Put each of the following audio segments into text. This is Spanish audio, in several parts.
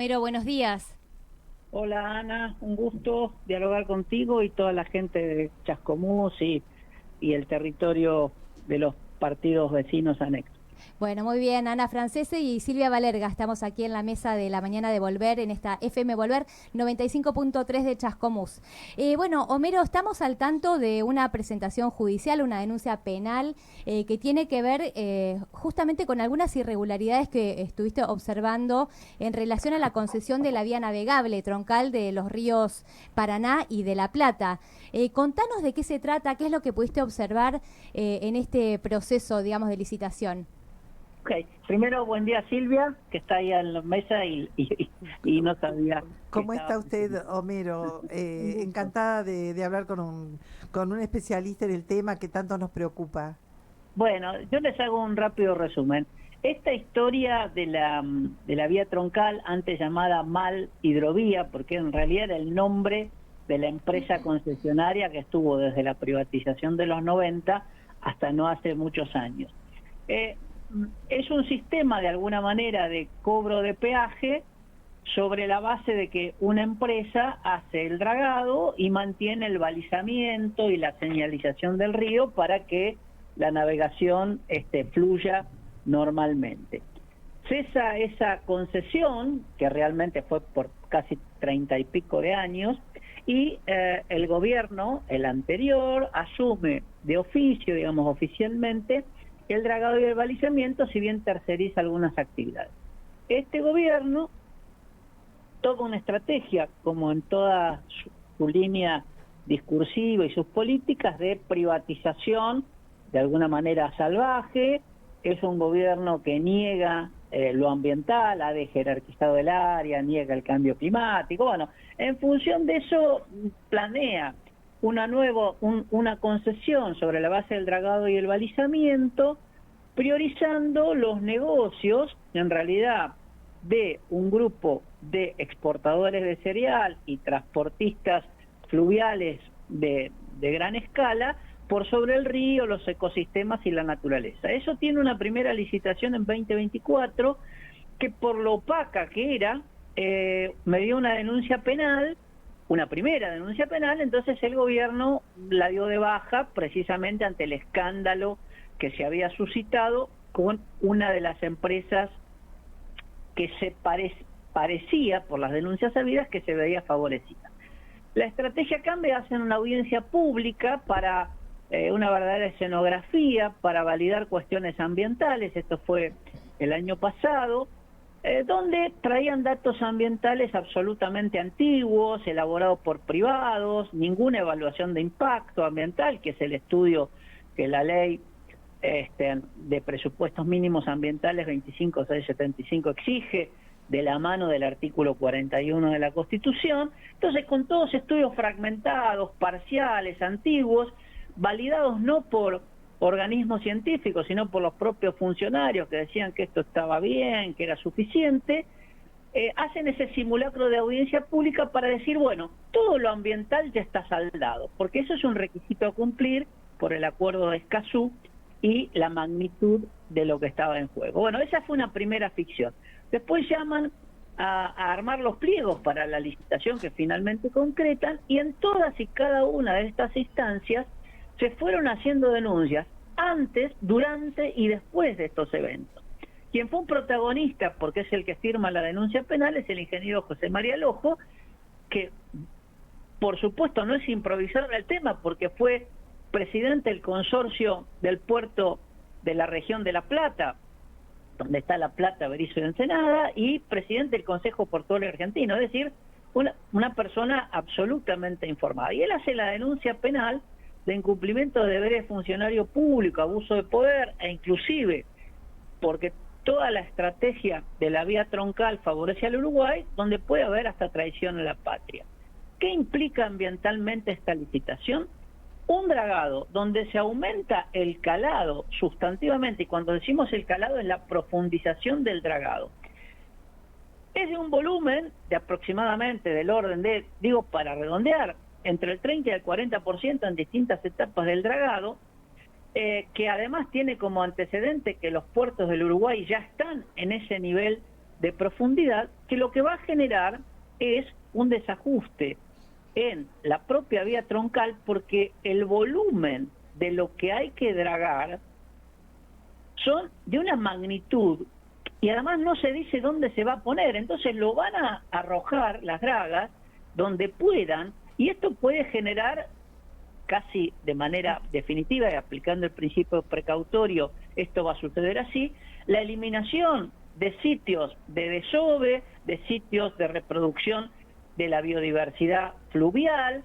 Pero buenos días. Hola Ana, un gusto dialogar contigo y toda la gente de Chascomús y el territorio de los partidos vecinos anexos. Bueno, muy bien, Ana Francese y Silvia Valerga. Estamos aquí en la mesa de la mañana de Volver, en esta FM Volver 95.3 de Chascomús. Bueno, Homero, estamos al tanto de una presentación judicial, una denuncia penal que tiene que ver justamente con algunas irregularidades que estuviste observando en relación a la concesión de la vía navegable troncal de los ríos Paraná y de La Plata. Contanos de qué se trata, qué es lo que pudiste observar en este proceso, digamos, de licitación. Ok, primero buen día Silvia, que está ahí en la mesa y no sabía que ¿Cómo estaba está usted, presente. Homero? Un gusto. Encantada de hablar con un especialista en el tema que tanto nos preocupa. Bueno, yo les hago un rápido resumen. Esta historia de la vía troncal, antes llamada Mal Hidrovía, porque en realidad era el nombre de la empresa concesionaria que estuvo desde la privatización de los 90 hasta no hace muchos años. Eh, es un sistema de alguna manera de cobro de peaje sobre la base de que una empresa hace el dragado y mantiene el balizamiento y la señalización del río para que la navegación fluya normalmente. Cesa esa concesión, que realmente fue por casi 30 y pico de años, y el gobierno, el anterior, asume de oficio, digamos oficialmente, el dragado y el balizamiento, si bien terceriza algunas actividades. Este gobierno toma una estrategia, como en toda su línea discursiva y sus políticas, de privatización de alguna manera salvaje. Es un gobierno que niega lo ambiental, ha desjerarquizado el área, niega el cambio climático. Bueno, en función de eso planea una concesión sobre la base del dragado y el balizamiento, priorizando los negocios, en realidad, de un grupo de exportadores de cereal y transportistas fluviales de gran escala por sobre el río, los ecosistemas y la naturaleza. Eso tiene una primera licitación en 2024 que, por lo opaca que era, me dio una denuncia penal, una primera denuncia penal. Entonces el gobierno la dio de baja precisamente ante el escándalo que se había suscitado con una de las empresas que parecía, por las denuncias habidas, que se veía favorecida. La estrategia cambia, hacen una audiencia pública para una verdadera escenografía, para validar cuestiones ambientales. Esto fue el año pasado, donde traían datos ambientales absolutamente antiguos, elaborados por privados, ninguna evaluación de impacto ambiental, que es el estudio que la ley de presupuestos mínimos ambientales 25675 exige, de la mano del artículo 41 de la Constitución. Entonces, con todos estudios fragmentados, parciales, antiguos, validados no por organismos científicos, sino por los propios funcionarios que decían que esto estaba bien, que era suficiente, hacen ese simulacro de audiencia pública para decir, bueno, todo lo ambiental ya está saldado, porque eso es un requisito a cumplir por el acuerdo de Escazú y la magnitud de lo que estaba en juego. Bueno, esa fue una primera ficción. Después llaman a armar los pliegos para la licitación que finalmente concretan, y en todas y cada una de estas instancias se fueron haciendo denuncias antes, durante y después de estos eventos. Quien fue un protagonista, porque es el que firma la denuncia penal, es el ingeniero José María Lojo, que por supuesto no es improvisado en el tema, porque fue presidente del consorcio del puerto de la región de La Plata, donde está La Plata, Berisso y Ensenada, y presidente del Consejo Portuario Argentino, es decir, una persona absolutamente informada. Y él hace la denuncia penal de incumplimiento de deberes de funcionario público, abuso de poder, e inclusive porque toda la estrategia de la vía troncal favorece al Uruguay, donde puede haber hasta traición a la patria. ¿Qué implica ambientalmente esta licitación? Un dragado donde se aumenta el calado sustantivamente, y cuando decimos el calado es la profundización del dragado. Es de un volumen de aproximadamente del orden de, digo para redondear, entre el 30 y el 40% en distintas etapas del dragado, que además tiene como antecedente que los puertos del Uruguay ya están en ese nivel de profundidad, que lo que va a generar es un desajuste en la propia vía troncal, porque el volumen de lo que hay que dragar son de una magnitud y además no se dice dónde se va a poner, entonces lo van a arrojar las dragas donde puedan, y esto puede generar casi de manera definitiva, y aplicando el principio precautorio, esto va a suceder así, la eliminación de sitios de desove, de sitios de reproducción de la biodiversidad fluvial,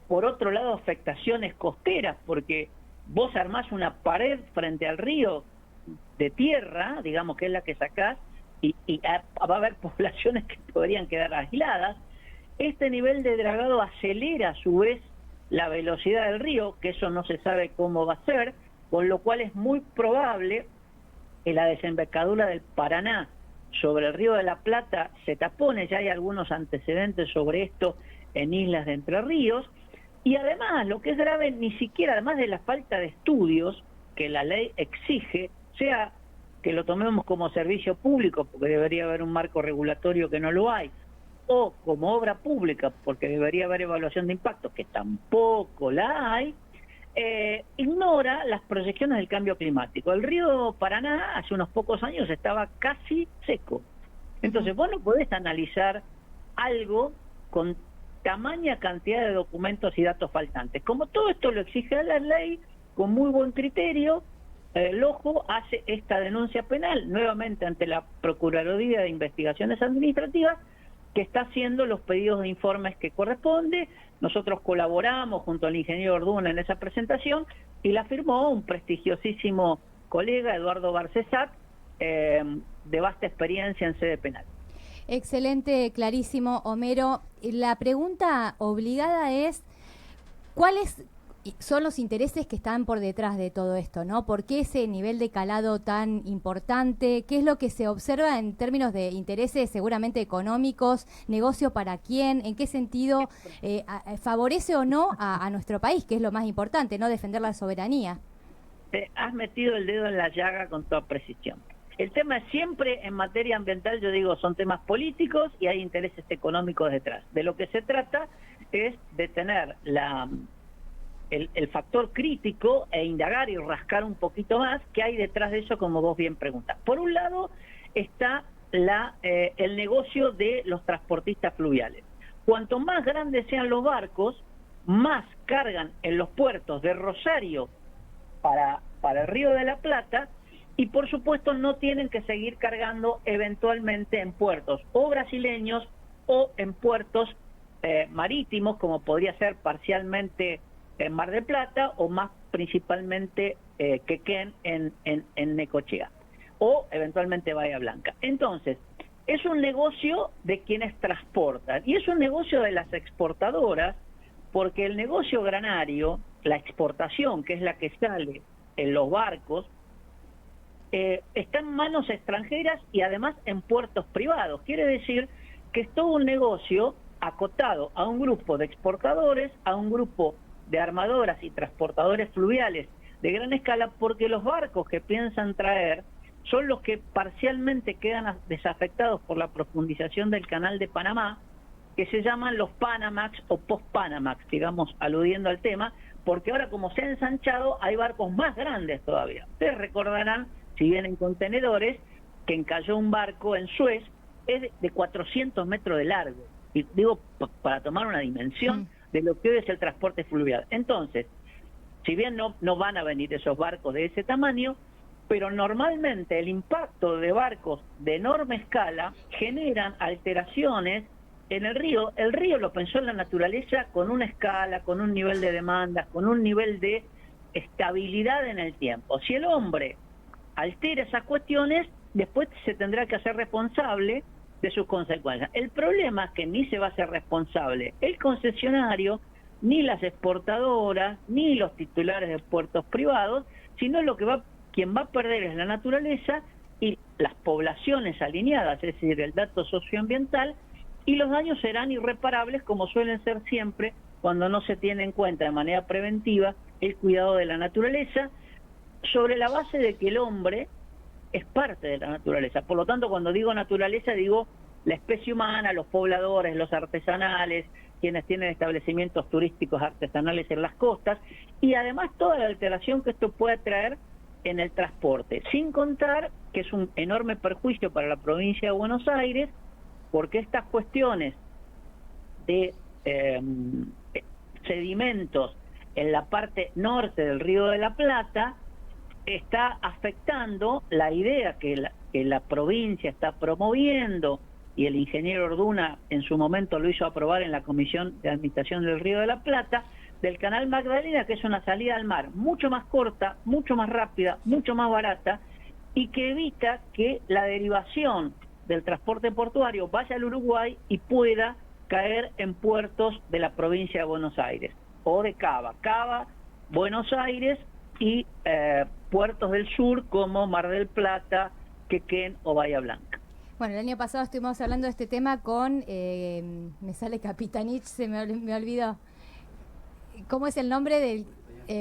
por otro lado afectaciones costeras, porque vos armás una pared frente al río de tierra, digamos que es la que sacás, y va a haber poblaciones que podrían quedar aisladas. Este nivel de dragado acelera a su vez la velocidad del río, que eso no se sabe cómo va a ser, con lo cual es muy probable que la desembocadura del Paraná sobre el río de la Plata se tapone. Ya hay algunos antecedentes sobre esto en islas de Entre Ríos, y además lo que es grave, ni siquiera, además de la falta de estudios que la ley exige, sea que lo tomemos como servicio público, porque debería haber un marco regulatorio que no lo hay, o como obra pública, porque debería haber evaluación de impacto, que tampoco la hay, ignora las proyecciones del cambio climático. El río Paraná hace unos pocos años estaba casi seco. Entonces vos no podés analizar algo con tamaña cantidad de documentos y datos faltantes. Como todo esto lo exige la ley, con muy buen criterio, el ojo hace esta denuncia penal nuevamente ante la Procuraduría de Investigaciones Administrativas, que está haciendo los pedidos de informes que corresponde. Nosotros colaboramos junto al ingeniero Orduna en esa presentación y la firmó un prestigiosísimo colega, Eduardo Barcesat, de vasta experiencia en sede penal. Excelente, clarísimo, Homero. La pregunta obligada es, ¿cuáles son los intereses que están por detrás de todo esto, ¿no? ¿Por qué ese nivel de calado tan importante? ¿Qué es lo que se observa en términos de intereses seguramente económicos? ¿Negocio para quién? ¿En qué sentido favorece o no a nuestro país, que es lo más importante, ¿no? Defender la soberanía. Has metido el dedo en la llaga con toda precisión. El tema es siempre, en materia ambiental, yo digo, son temas políticos y hay intereses económicos detrás. De lo que se trata es de tener el factor crítico e indagar y rascar un poquito más qué hay detrás de eso, como vos bien preguntás. Por un lado está el negocio de los transportistas fluviales. Cuanto más grandes sean los barcos, más cargan en los puertos de Rosario para el Río de la Plata, y por supuesto no tienen que seguir cargando eventualmente en puertos o brasileños o en puertos marítimos, como podría ser parcialmente en Mar del Plata o más principalmente Quequén en Necochea o eventualmente Bahía Blanca. Entonces, es un negocio de quienes transportan y es un negocio de las exportadoras, porque el negocio granario, la exportación, que es la que sale en los barcos, está en manos extranjeras y además en puertos privados. Quiere decir que es todo un negocio acotado a un grupo de exportadores, a un grupo de armadoras y transportadores fluviales de gran escala, porque los barcos que piensan traer son los que parcialmente quedan desafectados por la profundización del canal de Panamá, que se llaman los Panamax o post-Panamax, digamos, aludiendo al tema, porque ahora como se ha ensanchado hay barcos más grandes todavía. Ustedes recordarán, si vienen contenedores, que encalló un barco en Suez, es de 400 metros de largo, y digo, para tomar una dimensión de lo que hoy es el transporte fluvial. Entonces, si bien no van a venir esos barcos de ese tamaño, pero normalmente el impacto de barcos de enorme escala generan alteraciones en el río. El río lo pensó en la naturaleza con una escala, con un nivel de demandas, con un nivel de estabilidad en el tiempo. Si el hombre altera esas cuestiones, después se tendrá que hacer responsable de sus consecuencias. El problema es que ni se va a hacer responsable el concesionario, ni las exportadoras, ni los titulares de puertos privados, sino quien va a perder es la naturaleza y las poblaciones alineadas, es decir, el dato socioambiental, y los daños serán irreparables, como suelen ser siempre cuando no se tiene en cuenta de manera preventiva el cuidado de la naturaleza, sobre la base de que el hombre es parte de la naturaleza. Por lo tanto, cuando digo naturaleza, digo la especie humana, los pobladores, los artesanales, quienes tienen establecimientos turísticos artesanales en las costas, y además toda la alteración que esto puede traer en el transporte, sin contar que es un enorme perjuicio para la provincia de Buenos Aires, porque estas cuestiones de sedimentos en la parte norte del Río de la Plata está afectando la idea que la provincia está promoviendo, y el ingeniero Orduna en su momento lo hizo aprobar en la Comisión de Administración del Río de la Plata, del Canal Magdalena, que es una salida al mar mucho más corta, mucho más rápida, mucho más barata, y que evita que la derivación del transporte portuario vaya al Uruguay y pueda caer en puertos de la provincia de Buenos Aires, o de Cava, Buenos Aires y puertos del sur como Mar del Plata, Quequén o Bahía Blanca. Bueno, el año pasado estuvimos hablando de este tema con, me sale Capitanich, me olvidó. ¿Cómo es el nombre del...?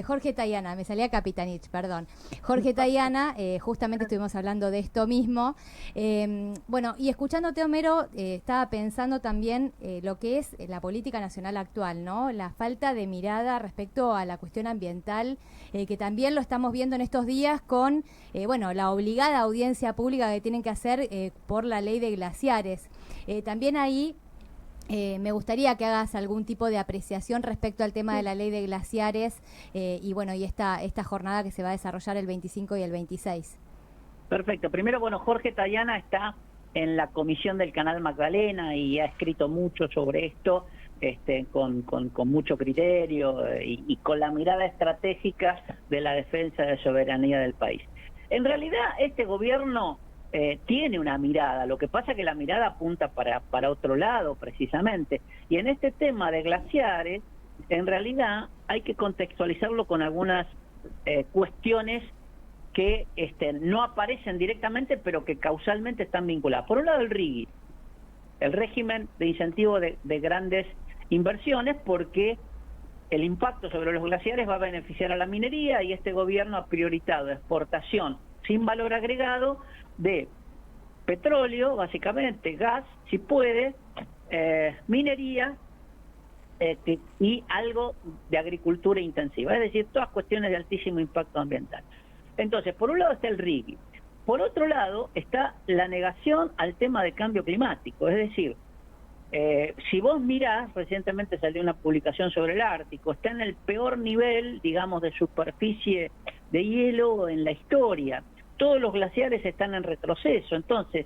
Jorge Tayana, me salía Capitanich, perdón. Jorge Tayana, justamente estuvimos hablando de esto mismo. Bueno, y escuchándote, Homero, estaba pensando también lo que es la política nacional actual, ¿no? La falta de mirada respecto a la cuestión ambiental, que también lo estamos viendo en estos días con, bueno, la obligada audiencia pública que tienen que hacer por la ley de glaciares. También ahí... me gustaría que hagas algún tipo de apreciación respecto al tema de la ley de glaciares y bueno, y esta jornada que se va a desarrollar el 25 y el 26. Perfecto. Primero, bueno, Jorge Tayana está en la comisión del Canal Magdalena y ha escrito mucho sobre esto, con mucho criterio y con la mirada estratégica de la defensa de la soberanía del país. En realidad, este gobierno tiene una mirada, lo que pasa es que la mirada apunta para otro lado precisamente, y en este tema de glaciares en realidad hay que contextualizarlo con algunas cuestiones que no aparecen directamente pero que causalmente están vinculadas. Por un lado el RIGI, el régimen de incentivo de grandes inversiones, porque el impacto sobre los glaciares va a beneficiar a la minería y este gobierno ha priorizado exportación sin valor agregado de petróleo, básicamente, gas, si puede, minería y algo de agricultura intensiva, es decir, todas cuestiones de altísimo impacto ambiental. Entonces, por un lado está el RIGI, por otro lado está la negación al tema de cambio climático, es decir, si vos mirás, recientemente salió una publicación sobre el Ártico, está en el peor nivel, digamos, de superficie de hielo en la historia. Todos los glaciares están en retroceso. Entonces,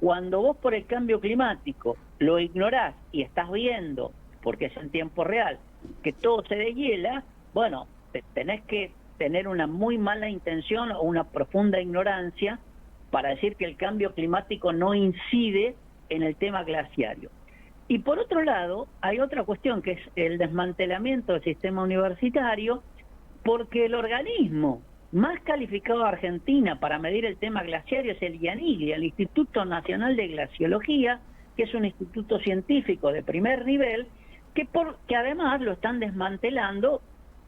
cuando vos por el cambio climático lo ignorás y estás viendo, porque es en tiempo real, que todo se deshiela, bueno, tenés que tener una muy mala intención o una profunda ignorancia para decir que el cambio climático no incide en el tema glaciario. Y por otro lado, hay otra cuestión que es el desmantelamiento del sistema universitario, porque el organismo más calificado de Argentina para medir el tema glaciario es el IANIGLI, el Instituto Nacional de Glaciología, que es un instituto científico de primer nivel, que además lo están desmantelando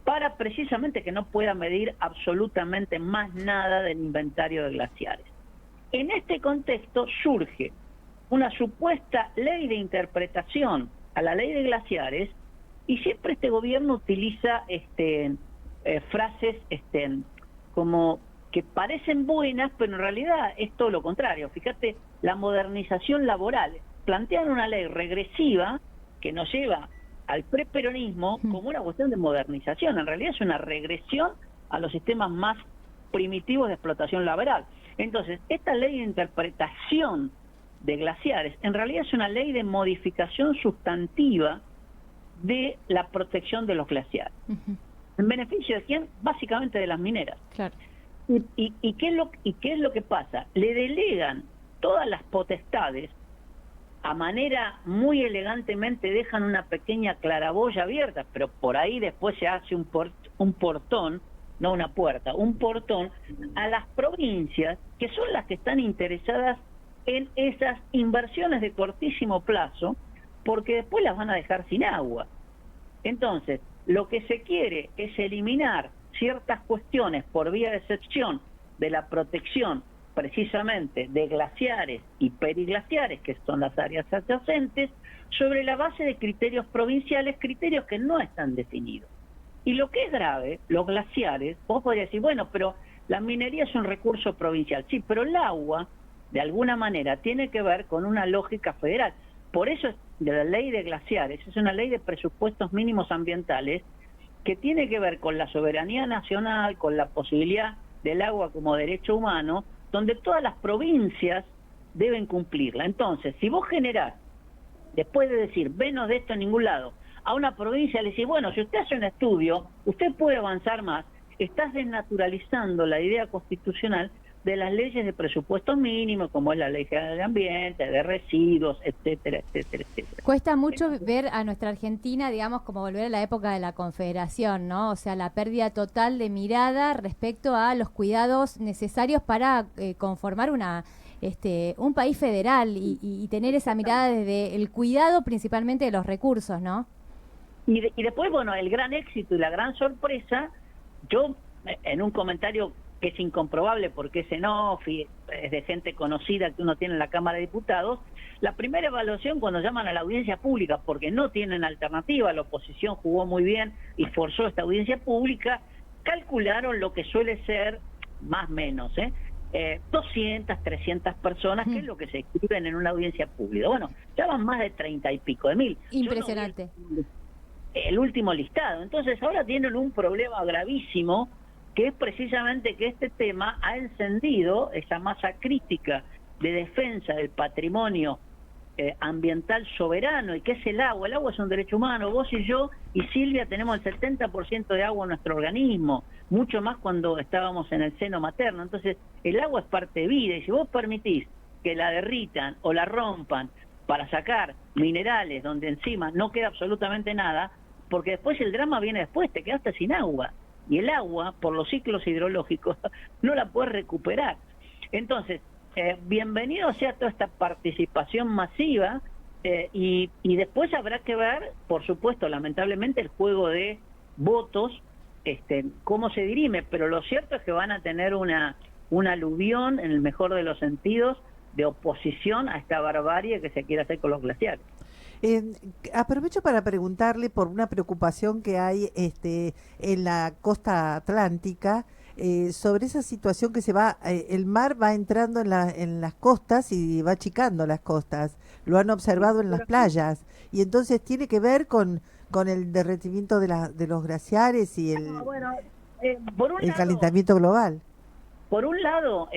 para precisamente que no pueda medir absolutamente más nada del inventario de glaciares. En este contexto surge una supuesta ley de interpretación a la ley de glaciares y siempre este gobierno utiliza frases como que parecen buenas, pero en realidad es todo lo contrario. Fíjate, la modernización laboral. Plantean una ley regresiva que nos lleva al preperonismo como una cuestión de modernización. En realidad es una regresión a los sistemas más primitivos de explotación laboral. Entonces, esta ley de interpretación de glaciares en realidad es una ley de modificación sustantiva de la protección de los glaciares. ¿En beneficio de quién? Básicamente de las mineras. Claro. ¿Y qué es lo que pasa? Le delegan todas las potestades, a manera muy elegantemente dejan una pequeña claraboya abierta, pero por ahí después se hace un portón, no una puerta, un portón a las provincias que son las que están interesadas en esas inversiones de cortísimo plazo, porque después las van a dejar sin agua. Entonces, lo que se quiere es eliminar ciertas cuestiones por vía de excepción de la protección precisamente de glaciares y periglaciares, que son las áreas adyacentes, sobre la base de criterios provinciales, criterios que no están definidos. Y lo que es grave, los glaciares, vos podrías decir, bueno, pero la minería es un recurso provincial. Sí, pero el agua, de alguna manera, tiene que ver con una lógica federal. Por eso de la ley de glaciares es una ley de presupuestos mínimos ambientales que tiene que ver con la soberanía nacional, con la posibilidad del agua como derecho humano, donde todas las provincias deben cumplirla. Entonces, si vos generás, después de decir, menos de esto en ningún lado, a una provincia le decís, bueno, si usted hace un estudio, usted puede avanzar más, estás desnaturalizando la idea constitucional de las leyes de presupuesto mínimo, como es la Ley General de Ambiente, de residuos, etcétera, etcétera, etcétera. Cuesta mucho ver a nuestra Argentina, digamos, como volver a la época de la Confederación, ¿no? O sea, la pérdida total de mirada respecto a los cuidados necesarios para conformar un país federal y tener esa mirada desde el cuidado principalmente de los recursos, ¿no? Y después, bueno, el gran éxito y la gran sorpresa, yo en un comentario que es incomprobable porque es en off y es de gente conocida que uno tiene en la Cámara de Diputados, la primera evaluación cuando llaman a la audiencia pública porque no tienen alternativa, la oposición jugó muy bien y forzó esta audiencia pública, calcularon lo que suele ser más o menos, 200, 300 personas, que es lo que se escriben en una audiencia pública. Bueno, ya van más de 30 y pico de mil. Impresionante. El último listado. Entonces ahora tienen un problema gravísimo, que es precisamente que este tema ha encendido esa masa crítica de defensa del patrimonio ambiental soberano, y que es el agua. El agua es un derecho humano. Vos y yo y Silvia tenemos el 70% de agua en nuestro organismo, mucho más cuando estábamos en el seno materno. Entonces el agua es parte de vida, y si vos permitís que la derritan o la rompan para sacar minerales donde encima no queda absolutamente nada, porque después el drama viene después, te quedaste sin agua. Y el agua, por los ciclos hidrológicos, no la puedes recuperar. Entonces, bienvenido sea toda esta participación masiva, y después habrá que ver, por supuesto, lamentablemente, el juego de votos, cómo se dirime, pero lo cierto es que van a tener un aluvión, en el mejor de los sentidos, de oposición a esta barbarie que se quiere hacer con los glaciares. Aprovecho para preguntarle por una preocupación que hay en la costa atlántica, sobre esa situación que se va, el mar va entrando en las costas y va achicando las costas. Lo han observado en las playas, y entonces tiene que ver con el derretimiento de los glaciares y el calentamiento global. Por un lado,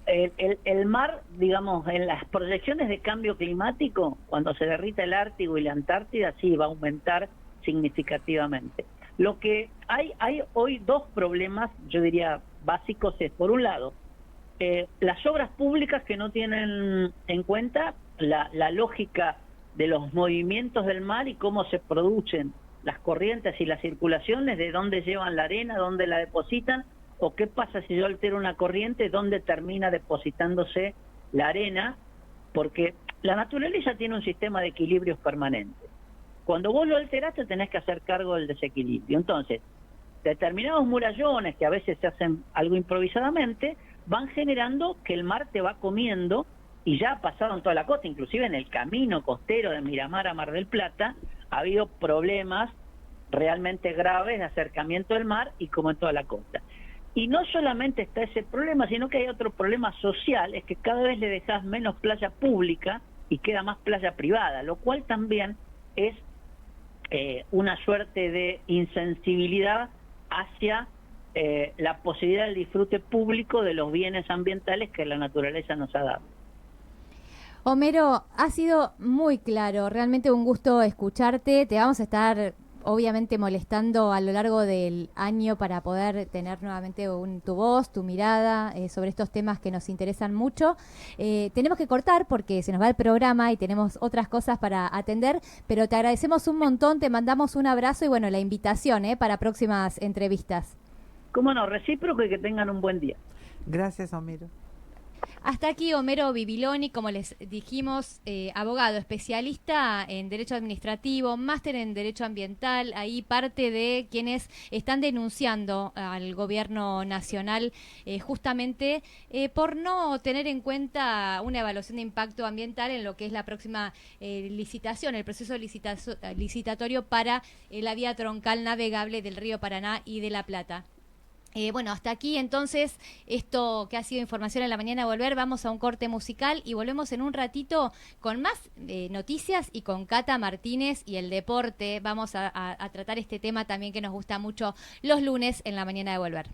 el mar, digamos, en las proyecciones de cambio climático, cuando se derrita el Ártico y la Antártida, sí va a aumentar significativamente. Lo que hay hoy dos problemas, yo diría, básicos es, por un lado, las obras públicas que no tienen en cuenta la lógica de los movimientos del mar y cómo se producen las corrientes y las circulaciones, de dónde llevan la arena, dónde la depositan, o qué pasa si yo altero una corriente, dónde termina depositándose la arena, porque la naturaleza tiene un sistema de equilibrios permanentes. Cuando vos lo alterás, te tenés que hacer cargo del desequilibrio. Entonces, determinados murallones, que a veces se hacen algo improvisadamente, van generando que el mar te va comiendo, y ya ha pasado en toda la costa, inclusive en el camino costero de Miramar a Mar del Plata, ha habido problemas realmente graves de acercamiento del mar, y como en toda la costa. Y no solamente está ese problema, sino que hay otro problema social, es que cada vez le dejas menos playa pública y queda más playa privada, lo cual también es una suerte de insensibilidad hacia la posibilidad del disfrute público de los bienes ambientales que la naturaleza nos ha dado. Homero, ha sido muy claro, realmente un gusto escucharte. Te vamos a estar obviamente molestando a lo largo del año para poder tener nuevamente tu voz, tu mirada sobre estos temas que nos interesan mucho. Tenemos que cortar porque se nos va el programa y tenemos otras cosas para atender, pero te agradecemos un montón, te mandamos un abrazo y bueno, la invitación para próximas entrevistas. Cómo no, recíproco, y que tengan un buen día. Gracias, Homero. Hasta aquí Homero Bibiloni, como les dijimos, abogado, especialista en Derecho Administrativo, máster en Derecho Ambiental, ahí parte de quienes están denunciando al gobierno nacional justamente por no tener en cuenta una evaluación de impacto ambiental en lo que es la próxima licitación, el proceso licitatorio para la vía troncal navegable del río Paraná y de La Plata. Bueno, hasta aquí entonces esto que ha sido información en la mañana de volver. Vamos a un corte musical y volvemos en un ratito con más noticias y con Cata Martínez y el deporte. Vamos a tratar este tema también que nos gusta mucho los lunes en la mañana de volver.